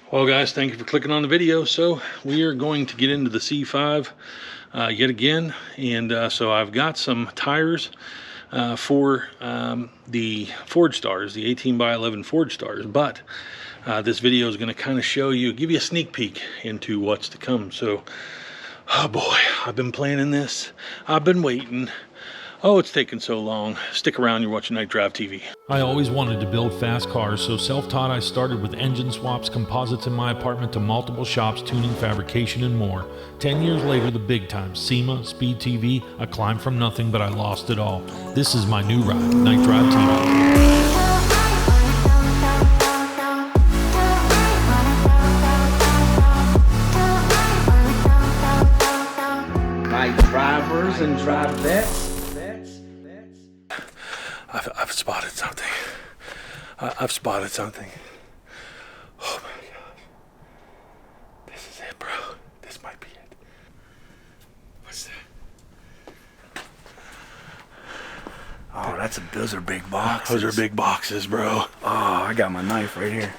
Well guys, thank you for clicking on the video. So we are going to get into the C5 yet again, and so I've got some tires for the Forgestars, the 18x11 Forgestars, but this video is going to kind of show you, give you a sneak peek into what's to come. So, oh boy, I've been planning this, I've been waiting. Oh, it's taken so long. Stick around, you're watching KnightDriveTV. I always wanted to build fast cars, so self-taught I started with engine swaps, composites in my apartment, to multiple shops, tuning, fabrication, and more. 10 years later, the big time, SEMA, Speed TV, I climbed from nothing, but I lost it all. This is my new ride, KnightDriveTV. Drivers and drive vets. I've spotted something. I've spotted something. Oh my gosh. This is it, bro. This might be it. What's that? Oh, those are big boxes. Those are big boxes, bro. Oh, I got my knife right here.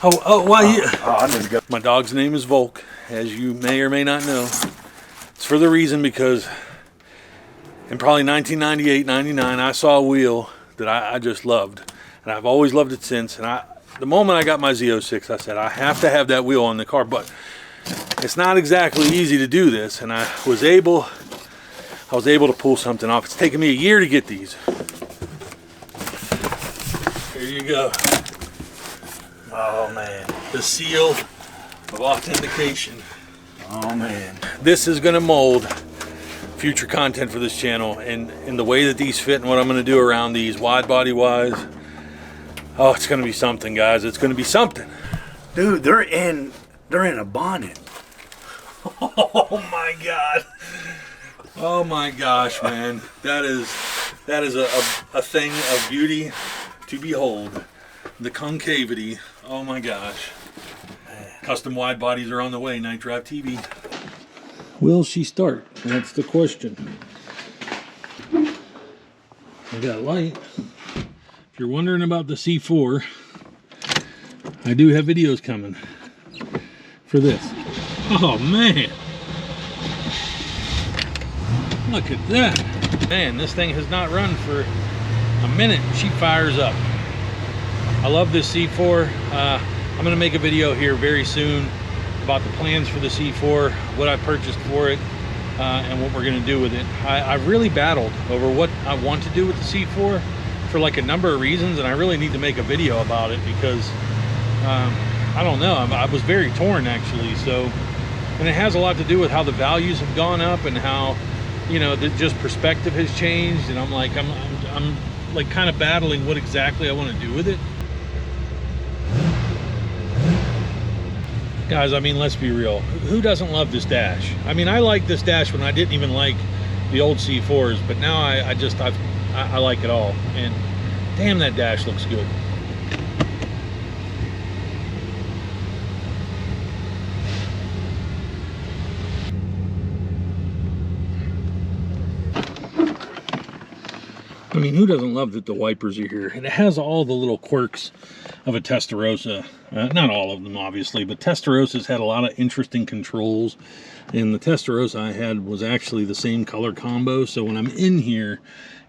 I need to go. My dog's name is Volk, as you may or may not know. It's for the reason because in probably 1998, 99, I saw a wheel that I just loved, and I've always loved it since. And the moment I got my Z06, I said I have to have that wheel on the car, but it's not exactly easy to do this, and I was able to pull something off. It's taken me a year to get these. Here you go. Oh man, the seal of authentication. Oh man, this is gonna mold future content for this channel, and in the way that these fit and what I'm going to do around these wide body wise. Oh, it's going to be something, guys. It's going to be something. Dude, they're in a bonnet. Oh my god. Oh my gosh, man. That is a thing of beauty to behold. The concavity. Oh my gosh. Custom wide bodies are on the way. KnightDriveTV. Will she start? That's the question. I got light. If you're wondering about the C4, I do have videos coming for this. Oh man, look at that. Man, this thing has not run for a minute. She fires up. I love this C4. I'm gonna make a video here very soon about the plans for the C4, what I purchased for it, and what we're gonna do with it. I've really battled over what I want to do with the C4 for like a number of reasons, and I really need to make a video about it because I don't know, I was very torn actually. So, and it has a lot to do with how the values have gone up and how, you know, just perspective has changed, and I'm like kind of battling what exactly I want to do with it. Guys, I mean, let's be real. Who doesn't love this dash? I mean, I liked this dash when I didn't even like the old C4s, but now I like it all. And damn, that dash looks good. I mean, who doesn't love that the wipers are here? And it has all the little quirks of a Testarossa. Not all of them, obviously, but Testarossas had a lot of interesting controls. And the Testarossa I had was actually the same color combo. So when I'm in here,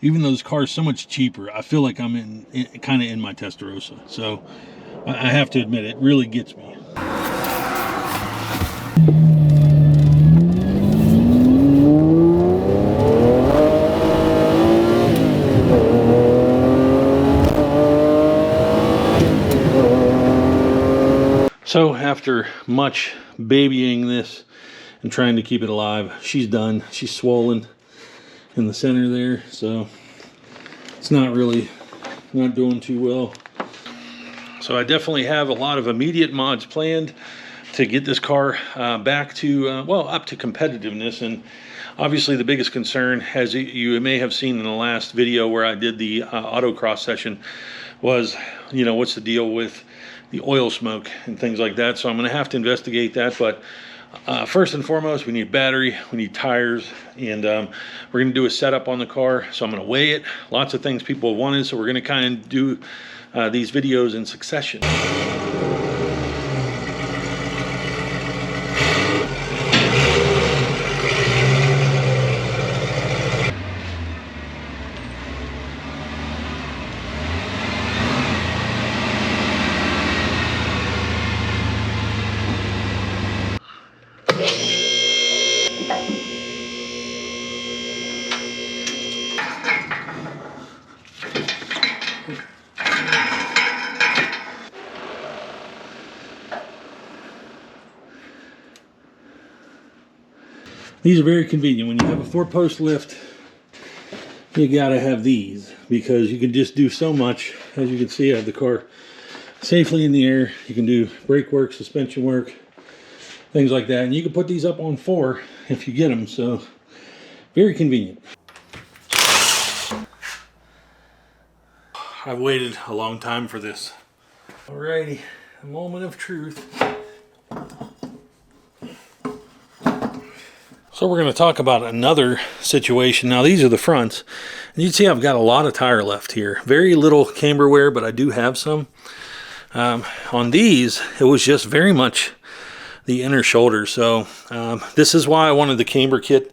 even though this car is so much cheaper, I feel like I'm kind of in my Testarossa. So I have to admit, it really gets me. So after much babying this and trying to keep it alive, she's done. She's swollen in the center there, so it's not doing too well. So I definitely have a lot of immediate mods planned to get this car back to, well, up to competitiveness. And obviously the biggest concern, as you may have seen in the last video where I did the autocross session, was, you know, what's the deal with the oil smoke and things like that. So I'm going to have to investigate that. But first and foremost, we need battery, we need tires, and we're going to do a setup on the car. So I'm going to weigh it. Lots of things people wanted, so we're going to kind of do these videos in succession. These are very convenient. When you have a 4-post lift, you gotta have these because you can just do so much. As you can see, I have the car safely in the air. You can do brake work, suspension work, things like that. And you can put these up on 4 if you get them. So very convenient. I've waited a long time for this. Alrighty, a moment of truth. So we're going to talk about another situation. Now these are the fronts. And you can see I've got a lot of tire left here. Very little camber wear, but I do have some. On these, it was just very much the inner shoulder. So this is why I wanted the camber kit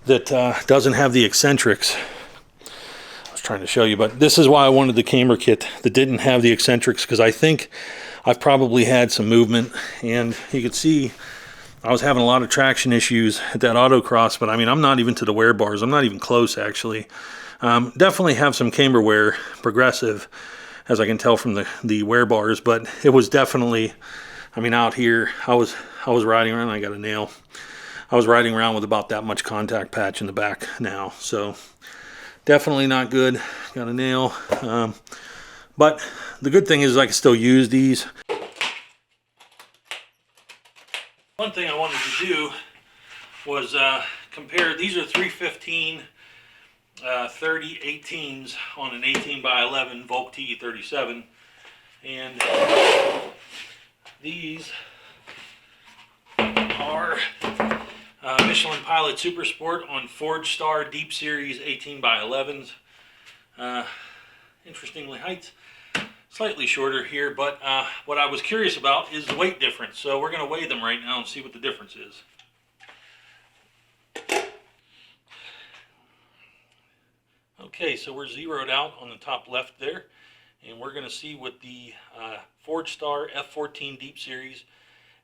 that doesn't have the eccentrics. I was trying to show you, but this is why I wanted the camber kit that didn't have the eccentrics, because I think I've probably had some movement. And you can see I was having a lot of traction issues at that autocross, but I mean, I'm not even to the wear bars. I'm not even close, actually. Definitely have some camber wear, progressive, as I can tell from the wear bars, but it was definitely, I mean, out here, I was riding around, I got a nail. I was riding around with about that much contact patch in the back now, so definitely not good. Got a nail. But the good thing is I can still use these. One thing I wanted to do was compare, these are 315 30 18s on an 18x11 Volk TE37, and these are Michelin Pilot Super Sport on Forgestar Deep Series 18x11s. Interestingly, heights slightly shorter here, but what I was curious about is the weight difference. So we're going to weigh them right now and see what the difference is. Okay, so we're zeroed out on the top left there, and we're going to see what the Forgestar F14 Deep Series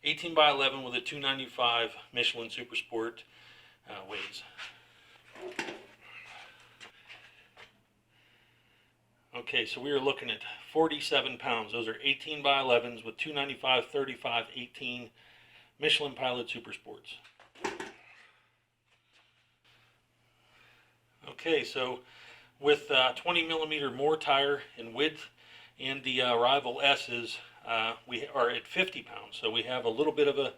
18x11 with a 295 Michelin Super Sport weighs. Okay, so we are looking at 47 pounds. Those are 18x11s with 295, 35, 18 Michelin Pilot Super Sports. Okay, so with 20 millimeter more tire in width and the rival S's, we are at 50 pounds. So we have a little bit of a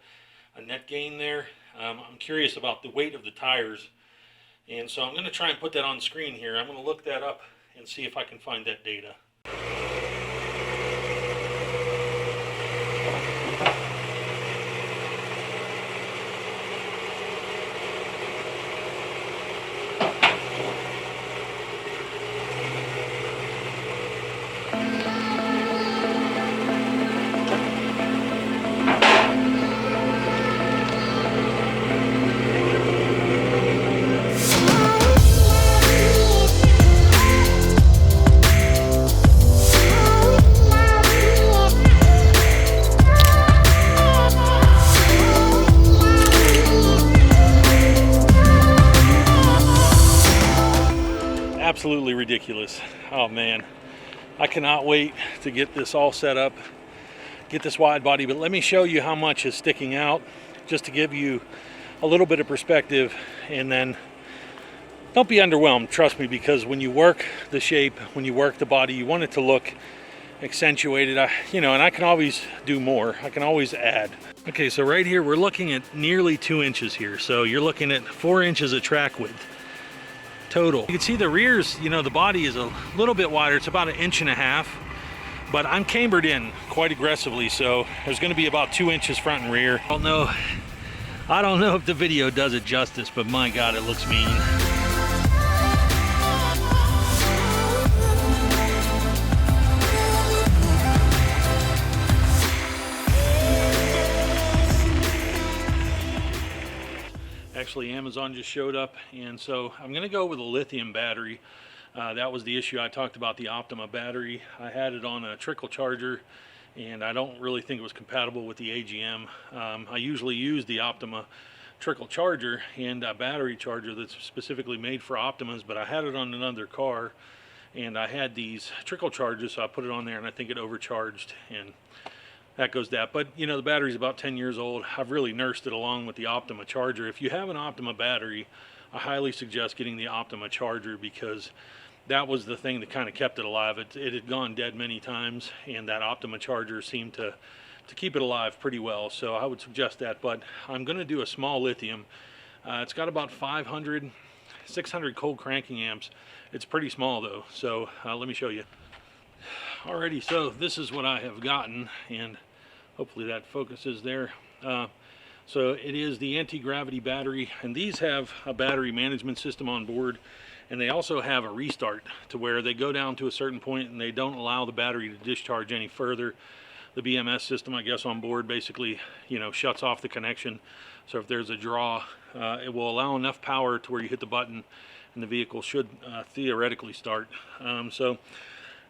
net gain there. I'm curious about the weight of the tires, and so I'm going to try and put that on screen here. I'm going to look that up and see if I can find that data. Absolutely ridiculous. Oh man, I cannot wait to get this all set up, get this wide body. But let me show you how much is sticking out, just to give you a little bit of perspective, and then don't be underwhelmed, trust me, because when you work the shape, when you work the body, you want it to look accentuated. And I can always do more. I can always add. Okay, so right here we're looking at nearly 2 inches here. So you're looking at 4 inches of track width total. You can see the rears, the body is a little bit wider. It's about 1.5 inches, but I'm cambered in quite aggressively, so there's going to be about 2 inches front and rear. I don't know if the video does it justice, but my God, it looks mean. Actually, Amazon just showed up, and so I'm going to go with a lithium battery. That was the issue. I talked about the Optima battery. I had it on a trickle charger, and I don't really think it was compatible with the AGM. I usually use the Optima trickle charger and a battery charger that's specifically made for Optimas, but I had it on another car, and I had these trickle charges, so I put it on there, and I think it overcharged, and that goes that. But you know, the battery's about 10 years old. I've really nursed it along with the Optima charger. If you have an Optima battery, I highly suggest getting the Optima charger, because that was the thing that kind of kept it alive. It had gone dead many times, and that Optima charger seemed to keep it alive pretty well. So I would suggest that. But I'm going to do a small lithium. It's got about 500, 600 cold cranking amps. It's pretty small though. So let me show you. Alrighty, so this is what I have gotten, and hopefully that focuses there. So it is the anti-gravity battery, and these have a battery management system on board, and they also have a restart to where they go down to a certain point and they don't allow the battery to discharge any further. The BMS system, I guess, on board basically, you know, shuts off the connection. So if there's a draw, it will allow enough power to where you hit the button and the vehicle should theoretically start. So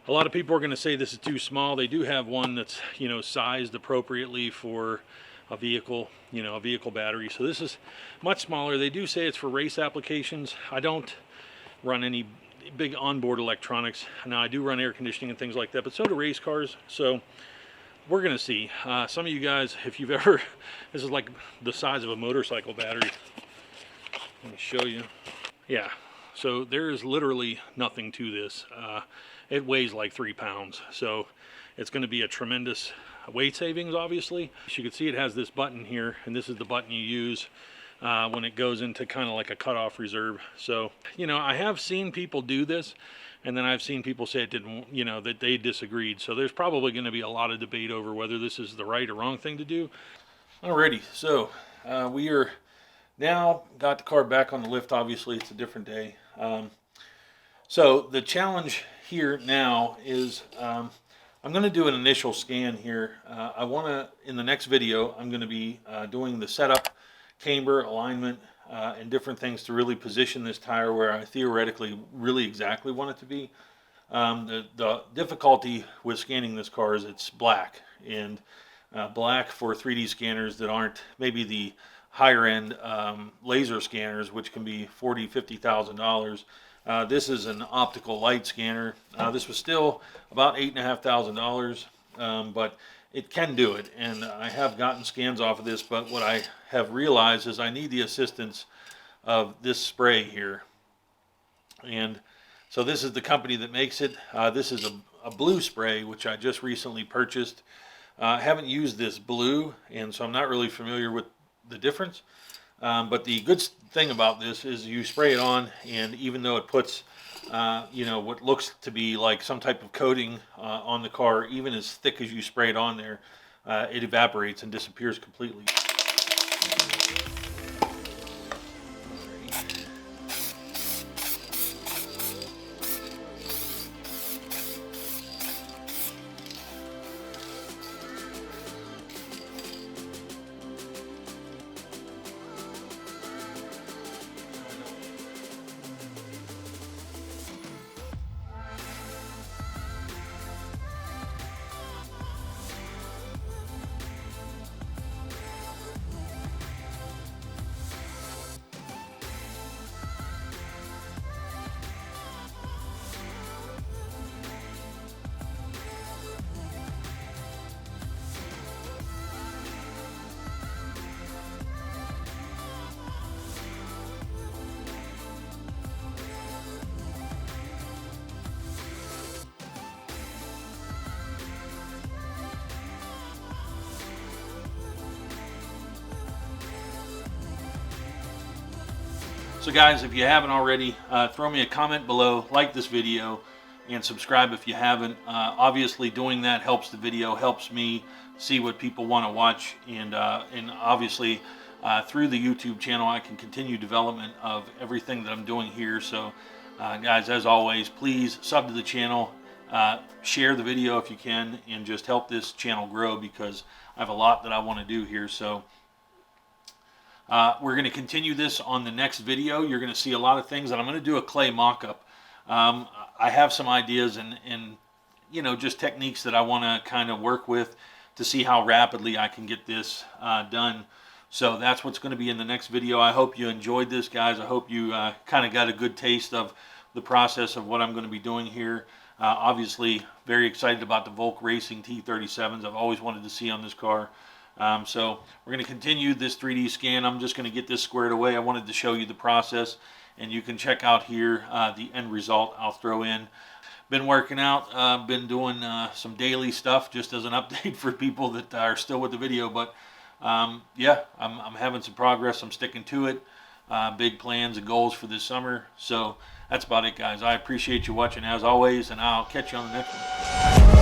a lot of people are going to say this is too small. They do have one that's, you know, sized appropriately for a vehicle, you know, a vehicle battery. So this is much smaller. They do say it's for race applications. I don't run any big onboard electronics. Now I do run air conditioning and things like that, but so do race cars. So we're going to see. Some of you guys, if you've ever, this is like the size of a motorcycle battery. Let me show you. Yeah, so there is literally nothing to this. It weighs like 3 pounds, so it's going to be a tremendous weight savings, obviously. As you can see, it has this button here, and this is the button you use when it goes into kind of like a cutoff reserve. So, you know, I have seen people do this, and then I've seen people say it didn't, you know, that they disagreed. So there's probably going to be a lot of debate over whether this is the right or wrong thing to do. Alrighty, so we are now got the car back on the lift. Obviously, it's a different day. So the challenge here now is I'm going to do an initial scan here. I want to, in the next video, I'm going to be doing the setup, camber, alignment, and different things to really position this tire where I theoretically really exactly want it to be. The difficulty with scanning this car is it's black, and black for 3D scanners that aren't maybe the higher end laser scanners, which can be $40,000, $50,000. This is an optical light scanner. This was still about $8,500, but it can do it, and I have gotten scans off of this. But what I have realized is I need the assistance of this spray here, and so this is the company that makes it. This is a blue spray, which I just recently purchased. I haven't used this blue, and so I'm not really familiar with the difference. But the good thing about this is you spray it on, and even though it puts, you know, what looks to be like some type of coating on the car, even as thick as you spray it on there, it evaporates and disappears completely. So guys, if you haven't already, throw me a comment below, like this video, and subscribe if you haven't. Obviously doing that helps the video, helps me see what people want to watch, and obviously through the YouTube channel I can continue development of everything that I'm doing here. So guys, as always, please sub to the channel, share the video if you can, and just help this channel grow, because I have a lot that I want to do here. So we're going to continue this on the next video. You're going to see a lot of things, and I'm going to do a clay mock-up. I have some ideas and you know, just techniques that I want to kind of work with to see how rapidly I can get this done. So that's what's going to be in the next video. I hope you enjoyed this, guys. I hope you kind of got a good taste of the process of what I'm going to be doing here. Obviously, very excited about the Volk Racing T37s. I've always wanted to see on this car. So we're going to continue this 3D scan. I'm just going to get this squared away. I wanted to show you the process, and you can check out here the end result I'll throw in. Been working out, been doing some daily stuff just as an update for people that are still with the video. But yeah, I'm having some progress. I'm sticking to it. Big plans and goals for this summer. So that's about it, guys. I appreciate you watching as always, and I'll catch you on the next one.